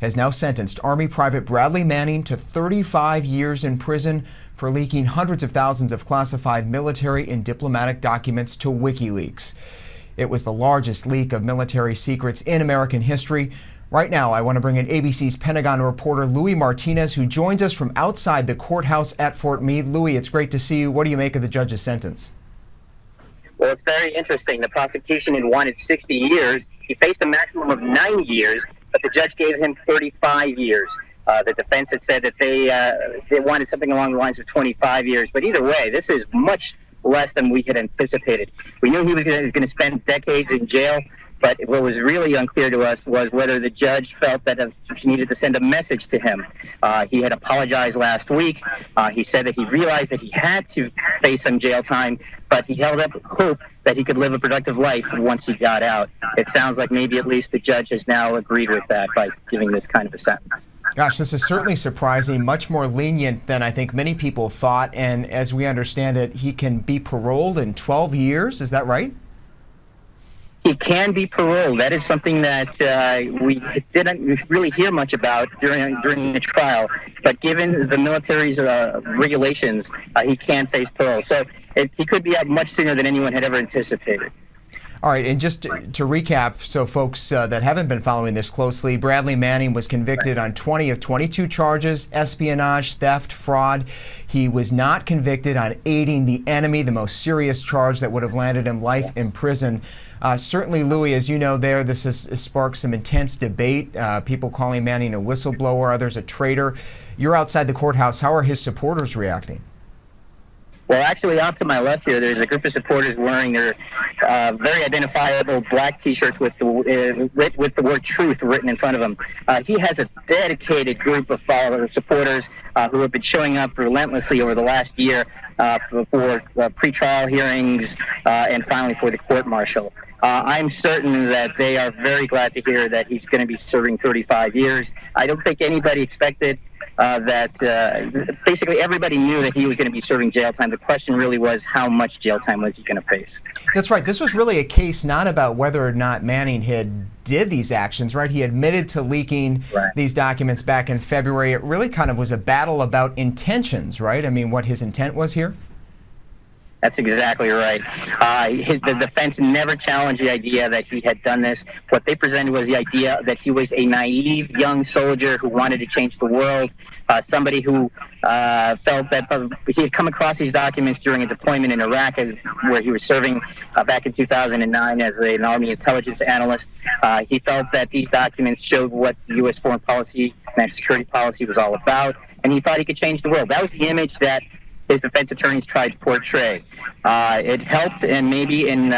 has now sentenced Army Private Bradley Manning to 35 years in prison for leaking hundreds of thousands of classified military and diplomatic documents to WikiLeaks. It was the largest leak of military secrets in American history. Right now, I want to bring in ABC's Pentagon reporter Louis Martinez, who joins us from outside the courthouse at Fort Meade. Louis, it's great to see you. What do you make of the judge's sentence? Well, it's very interesting. The prosecution had wanted 60 years. He faced a maximum of 9 years, but the judge gave him 35 years. The defense had said that they wanted something along the lines of 25 years. But either way, this is much less than we had anticipated. We knew he was going to spend decades in jail, but what was really unclear to us was whether the judge felt that he needed to send a message to him. He had apologized last week. He said that he realized that he had to face some jail time, but he held up hope that he could live a productive life once he got out. It sounds like maybe at least the judge has now agreed with that by giving this kind of a sentence. Gosh, this is certainly surprising, much more lenient than I think many people thought. And as we understand it, he can be paroled in 12 years. Is that right? He can be paroled. That is something that we didn't really hear much about during the trial. But given the military's regulations, he can face parole. So he could be out much sooner than anyone had ever anticipated. All right, and just to recap, so folks that haven't been following this closely, Bradley Manning was convicted on 20 of 22 charges: espionage, theft, fraud. He was not convicted on aiding the enemy, the most serious charge that would have landed him life in prison. Certainly, Louis, as you know there, this has sparked some intense debate, people calling Manning a whistleblower, others a traitor. You're outside the courthouse. How are his supporters reacting? Well, actually, off to my left here, there's a group of supporters wearing their very identifiable black T-shirts with the word "truth" written in front of them. He has a dedicated group of supporters who have been showing up relentlessly over the last year for pre-trial hearings and finally for the court-martial. I'm certain that they are very glad to hear that he's going to be serving 35 years. I don't think anybody expected basically everybody knew that he was going to be serving jail time. The question really was, how much jail time was he going to face? That's right. This was really a case not about whether or not Manning did these actions, right? He admitted to leaking these documents back in February. It really kind of was a battle about intentions, right? I mean, what his intent was here? That's exactly right. The defense never challenged the idea that he had done this. What they presented was the idea that he was a naive young soldier who wanted to change the world, somebody who felt that he had come across these documents during a deployment in Iraq where he was serving back in 2009 as an Army intelligence analyst. He felt that these documents showed what the U.S. foreign policy and security policy was all about, and he thought he could change the world. That was the image that his defense attorneys tried to portray. It helped, and maybe in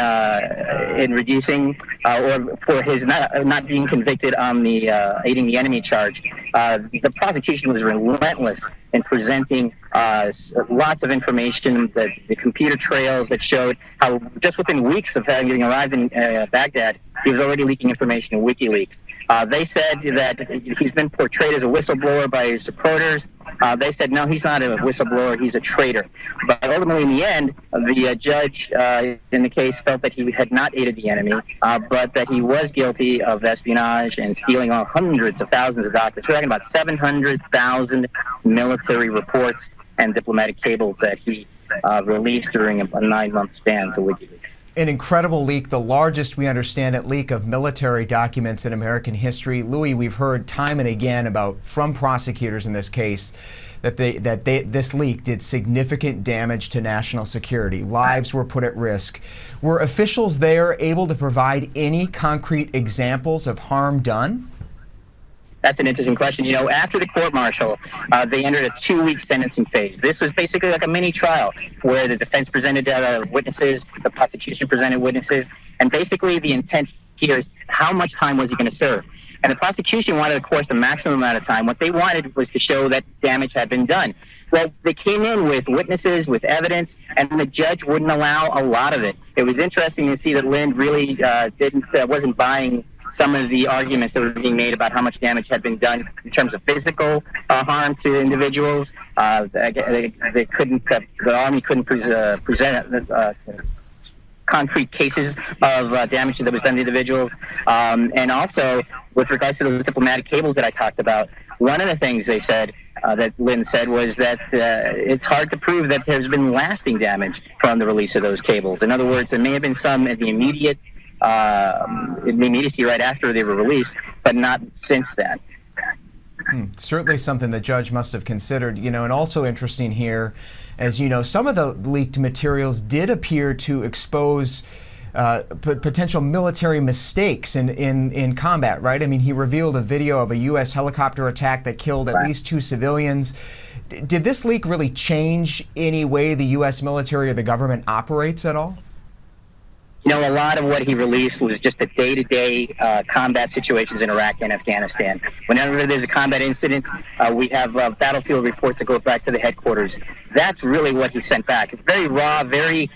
reducing or for his not being convicted on the aiding the enemy charge. The prosecution was relentless in presenting lots of information, the computer trails that showed how just within weeks of having arrived in Baghdad, he was already leaking information in WikiLeaks. They said that he's been portrayed as a whistleblower by his supporters. They said, no, he's not a whistleblower, he's a traitor. But ultimately, in the end, the judge in the case felt that he had not aided the enemy, but that he was guilty of espionage and stealing hundreds of thousands of documents. We're talking about 700,000 military reports and diplomatic cables that he released during a 9-month span to WikiLeaks. An incredible leak, the largest, we understand it, leak of military documents in American history. Louis, we've heard time and again from prosecutors in this case that this leak did significant damage to national security. Lives were put at risk. Were officials there able to provide any concrete examples of harm done? That's an interesting question. You know, after the court-martial, they entered a 2-week sentencing phase. This was basically like a mini trial where the defense presented witnesses, the prosecution presented witnesses, and basically the intent here is how much time was he going to serve. And the prosecution wanted, of course, the maximum amount of time. What they wanted was to show that damage had been done. Well, they came in with witnesses, with evidence, and the judge wouldn't allow a lot of it. It was interesting to see that Lind really wasn't buying some of the arguments that were being made about how much damage had been done in terms of physical harm to individuals. The Army couldn't present concrete cases of damage that was done to individuals. And also, with regards to those diplomatic cables that I talked about, one of the things they said, that Lynn said, was that it's hard to prove that there's been lasting damage from the release of those cables. In other words, there may have been some in the immediacy right after they were released, but not since then. Certainly something the judge must have considered, and also interesting here, as you know, some of the leaked materials did appear to expose potential military mistakes in combat, right? I mean, he revealed a video of a U.S. helicopter attack that killed at least 2 civilians. Did this leak really change any way the U.S. military or the government operates at all? A lot of what he released was just the day-to-day combat situations in Iraq and Afghanistan. Whenever there's a combat incident, we have battlefield reports that go back to the headquarters. That's really what he sent back. It's very raw, very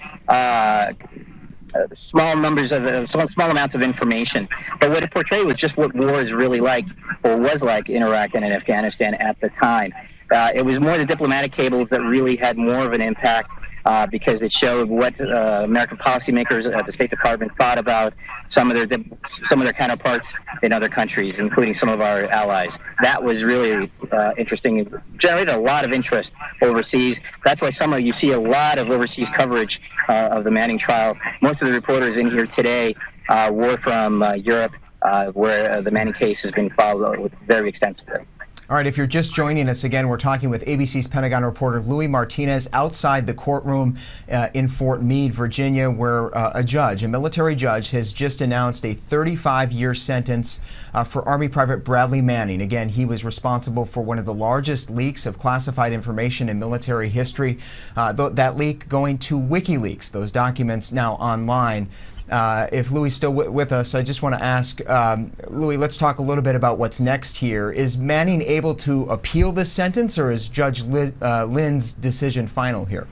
small amounts of information. But what it portrayed was just what war is really like, or was like, in Iraq and in Afghanistan at the time. It was more the diplomatic cables that really had more of an impact, because it showed what American policymakers at the State Department thought about some of their counterparts in other countries, including some of our allies. That was really interesting. It generated a lot of interest overseas. That's why you see a lot of overseas coverage of the Manning trial. Most of the reporters in here today were from Europe, where the Manning case has been followed very extensively. All right, if you're just joining us again, we're talking with ABC's Pentagon reporter Louis Martinez outside the courtroom in Fort Meade, Virginia, where a military judge, has just announced a 35-year sentence for Army Private Bradley Manning. Again, he was responsible for one of the largest leaks of classified information in military history. That leak going to WikiLeaks, those documents now online. If Louis is still with us, I just want to ask, Louis, let's talk a little bit about what's next here. Is Manning able to appeal this sentence, or is Judge Lynn's decision final here?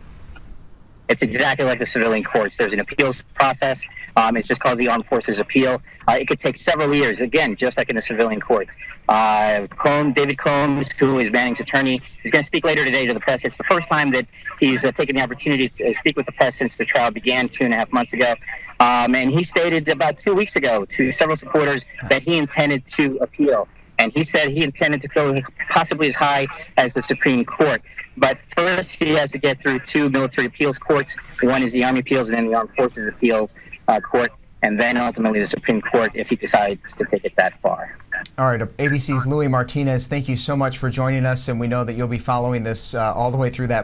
It's exactly like the civilian courts. There's an appeals process. It's just called the Armed Forces Appeal. It could take several years, again, just like in the civilian courts. David Coombs, who is Manning's attorney, is going to speak later today to the press. It's the first time that he's taken the opportunity to speak with the press since the trial began 2.5 months ago. And he stated about 2 weeks ago to several supporters that he intended to appeal. And he said he intended to go possibly as high as the Supreme Court. But first, he has to get through 2 military appeals courts. One is the Army Appeals and then the Armed Forces Appeals Court, and then ultimately the Supreme Court if he decides to take it that far. All right, ABC's Louis Martinez, thank you so much for joining us, and we know that you'll be following this all the way through that